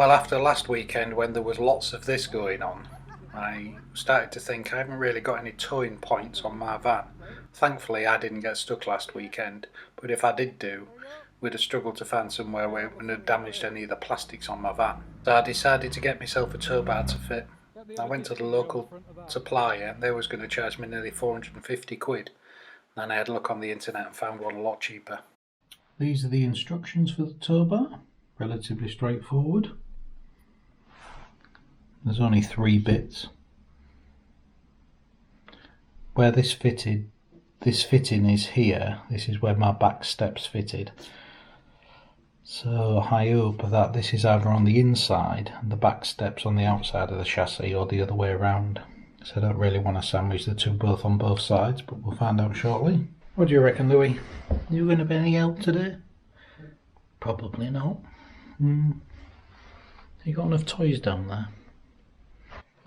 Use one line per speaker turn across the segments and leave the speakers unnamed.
Well, after last weekend when there was lots of this going on, I started to think I haven't really got any towing points on my van. Thankfully I didn't get stuck last weekend, but if I did do, we'd have struggled to find somewhere where it wouldn't have damaged any of the plastics on my van. So I decided to get myself a tow bar to fit. I went to the local supplier and they was going to charge me nearly 450 quid. Then I had a look on the internet and found one a lot cheaper. These are the instructions for the tow bar. Relatively straightforward. There's only 3 bits. Where this fitting is here. This is where my back steps fitted. So I hope that this is either on the inside and the back steps on the outside of the chassis, or the other way around. So I don't really want to sandwich the two both on both sides, but we'll find out shortly. What do you reckon, Louis? You going to be any help today? Probably not. You got enough toys down there?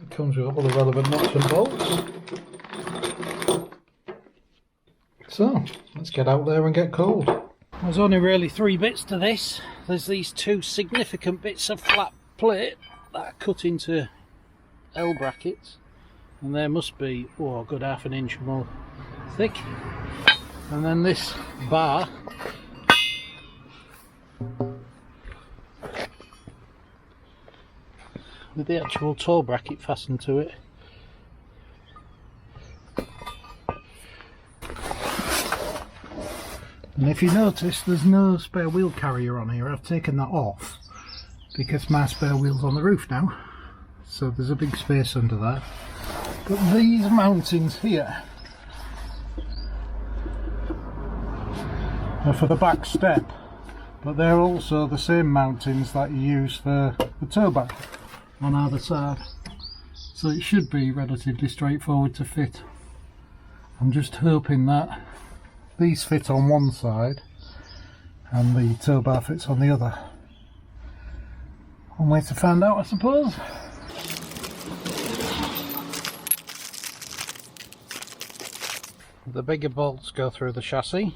It comes with all the relevant nuts and bolts. So, let's get out there and get cold. There's only really 3 bits to this. There's these 2 significant bits of flat plate that are cut into L brackets, and there must be, oh, a good ½ inch more thick. And then this bar with the actual tow bracket fastened to it. And if you notice, there's no spare wheel carrier on here. I've taken that off because my spare wheel's on the roof now, so there's a big space under there. But these mountings here are for the back step, but they're also the same mountings that you use for the tow bar on either side, so it should be relatively straightforward to fit. I'm just hoping that these fit on one side and the tow bar fits on the other. One way to find out, I suppose. The bigger bolts go through the chassis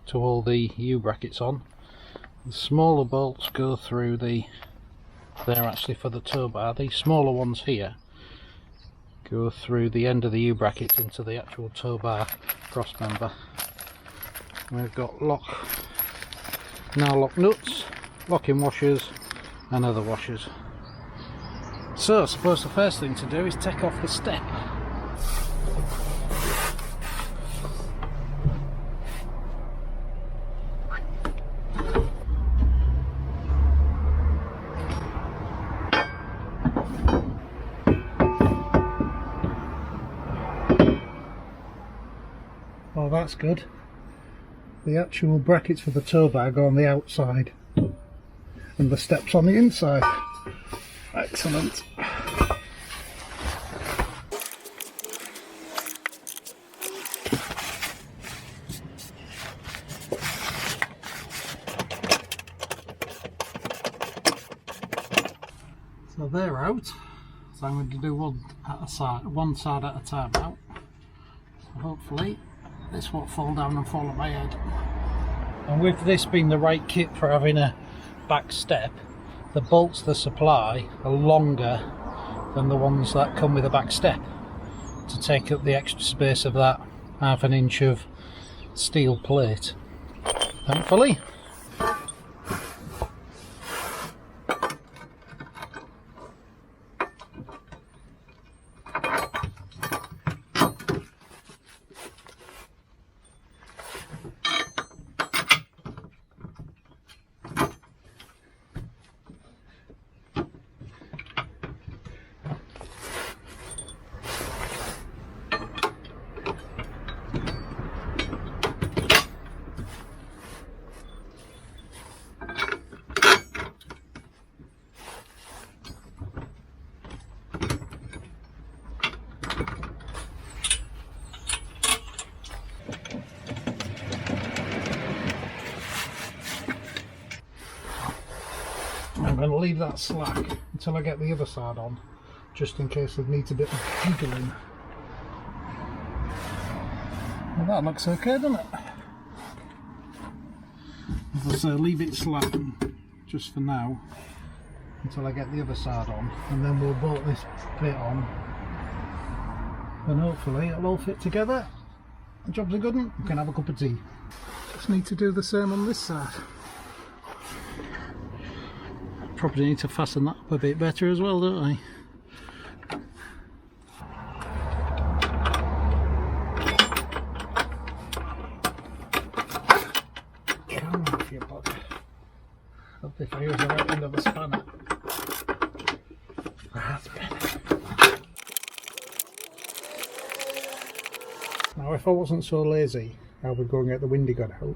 to hold the U-brackets on. The smaller bolts go through they're actually for the tow bar. These smaller ones here go through the end of the U-brackets into the actual tow bar cross member. We've got lock nuts, locking washers and other washers. So I suppose the first thing to do is take off the step. Oh, that's good. The actual brackets for the tow bar go on the outside and the steps on the inside. Excellent. So they're out. So I'm going to do one side at a time now. So hopefully this won't fall down and fall on my head. And with this being the right kit for having a back step, the bolts they supply are longer than the ones that come with a back step, to take up the extra space of that ½ inch of steel plate, thankfully. I'm going to leave that slack until I get the other side on, just in case it needs a bit of jiggling. Well, that looks okay, doesn't it? As I say, leave it slack just for now, until I get the other side on, and then we'll bolt this bit on, and hopefully it'll all fit together. The job's a good one, we can have a cup of tea. Just need to do the same on this side. Probably need to fasten that up a bit better as well, don't I? Come off your bug. Hope if I use the right end of the spanner. That's better. Now if I wasn't so lazy, I would go and get the windy gun out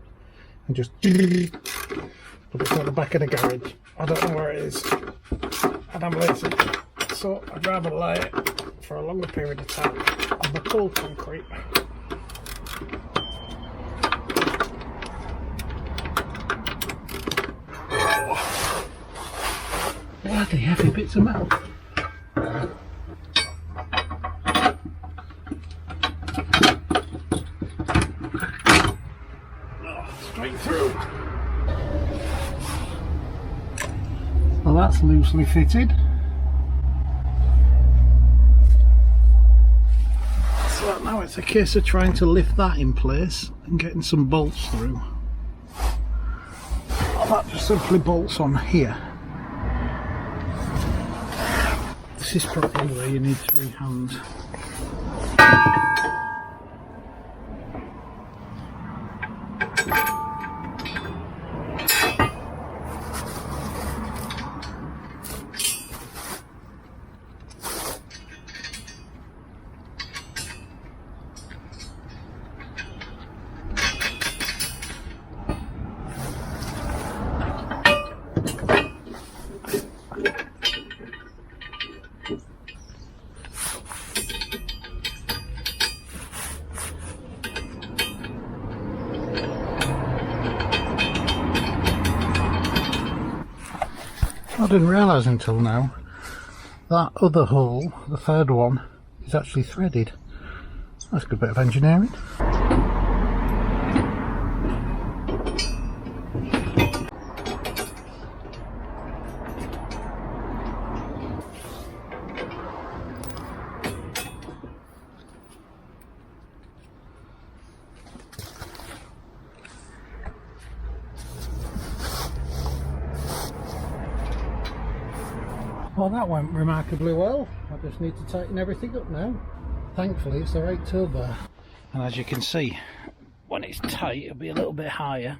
and just but it's at the back of the garage. I don't know where it is and I'm lazy, so I'd rather lay it for a longer period of time on the cold concrete. Bloody heavy bits of metal. Straight through. Well, that's loosely fitted. So now it's a case of trying to lift that in place and getting some bolts through. Well, that just simply bolts on here. This is probably where you need 3 hands. I didn't realise until now that other hole, the third one, is actually threaded. That's a good bit of engineering. Well, that went remarkably well. I just need to tighten everything up now. Thankfully it's the right Towbar. And as you can see, when it's tight it'll be a little bit higher.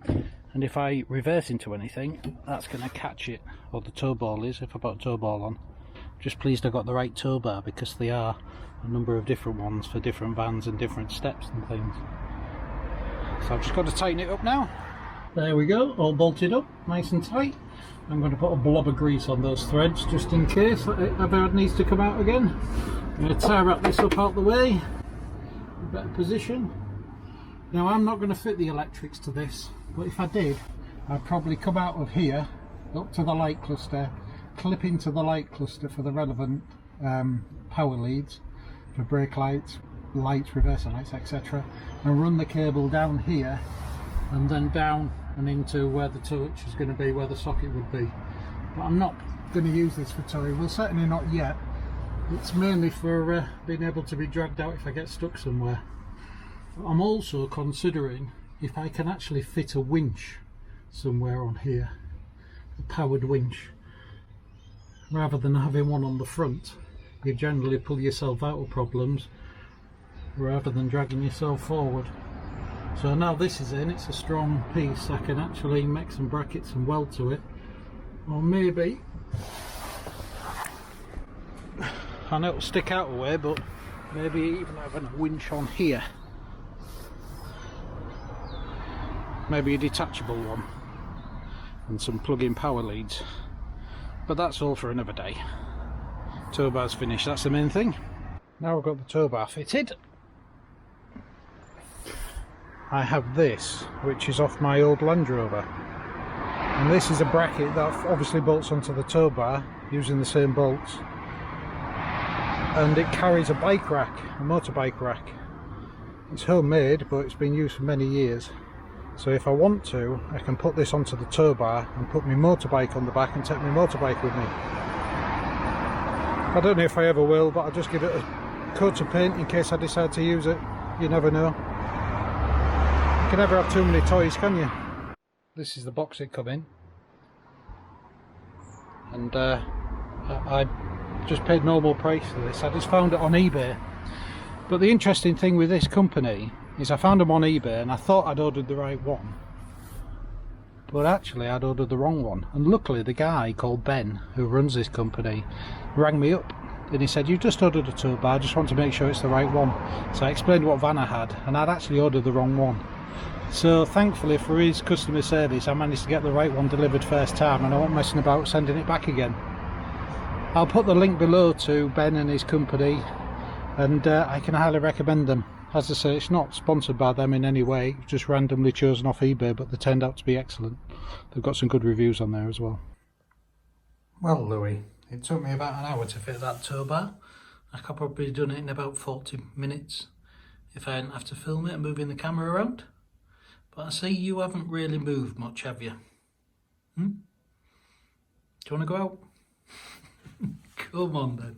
And if I reverse into anything, that's going to catch it. Or the tow ball is, if I put a tow ball on. Just pleased I got the right Towbar, because they are a number of different ones for different vans and different steps and things. So I've just got to tighten it up now. There we go, all bolted up, nice and tight. I'm going to put a blob of grease on those threads just in case it ever needs to come out again. I'm going to tie wrap this up out the way, in a better position. Now I'm not going to fit the electrics to this, but if I did, I'd probably come out of here, up to the light cluster, clip into the light cluster for the relevant power leads, for brake lights, reverser lights, etc. and run the cable down here and then down and into where the touch is going to be, where the socket would be. But I'm not going to use this for towing, well certainly not yet. It's mainly for being able to be dragged out if I get stuck somewhere. But I'm also considering if I can actually fit a winch somewhere on here, a powered winch, rather than having one on the front. You generally pull yourself out of problems rather than dragging yourself forward. So now this is in, it's a strong piece, I can actually make some brackets and weld to it. Or maybe, I know it'll stick out a way, but maybe even having a winch on here. Maybe a detachable one. And some plug-in power leads. But that's all for another day. Towbar's finished, that's the main thing. Now I've got the Towbar fitted, I have this, which is off my old Land Rover, and this is a bracket that obviously bolts onto the Towbar using the same bolts, and it carries a bike rack, a motorbike rack. It's homemade, but it's been used for many years, So if I want to, I can put this onto the tow bar and put my motorbike on the back and take my motorbike with me. I don't know if I ever will, but I'll just give it a coat of paint in case I decide to use it. You never know. You can never have too many toys, can you? This is the box it come in. And I just paid normal price for this. I just found it on eBay. But the interesting thing with this company is I found them on eBay and I thought I'd ordered the right one, but actually I'd ordered the wrong one. And luckily the guy called Ben, who runs this company, rang me up and he said, "You've just ordered a tow bar, I just want to make sure it's the right one." So I explained what van I had, and I'd actually ordered the wrong one. So thankfully for his customer service I managed to get the right one delivered first time, and I wasn't messing about sending it back again. I'll put the link below to Ben and his company, and I can highly recommend them. As I say, it's not sponsored by them in any way, it's just randomly chosen off eBay, but they turned out to be excellent. They've got some good reviews on there as well. Well, Louis, it took me about an hour to fit that tow bar. I could probably have done it in about 40 minutes if I didn't have to film it and moving the camera around. But I see you haven't really moved much, have you? Do you want to go out? Come on then.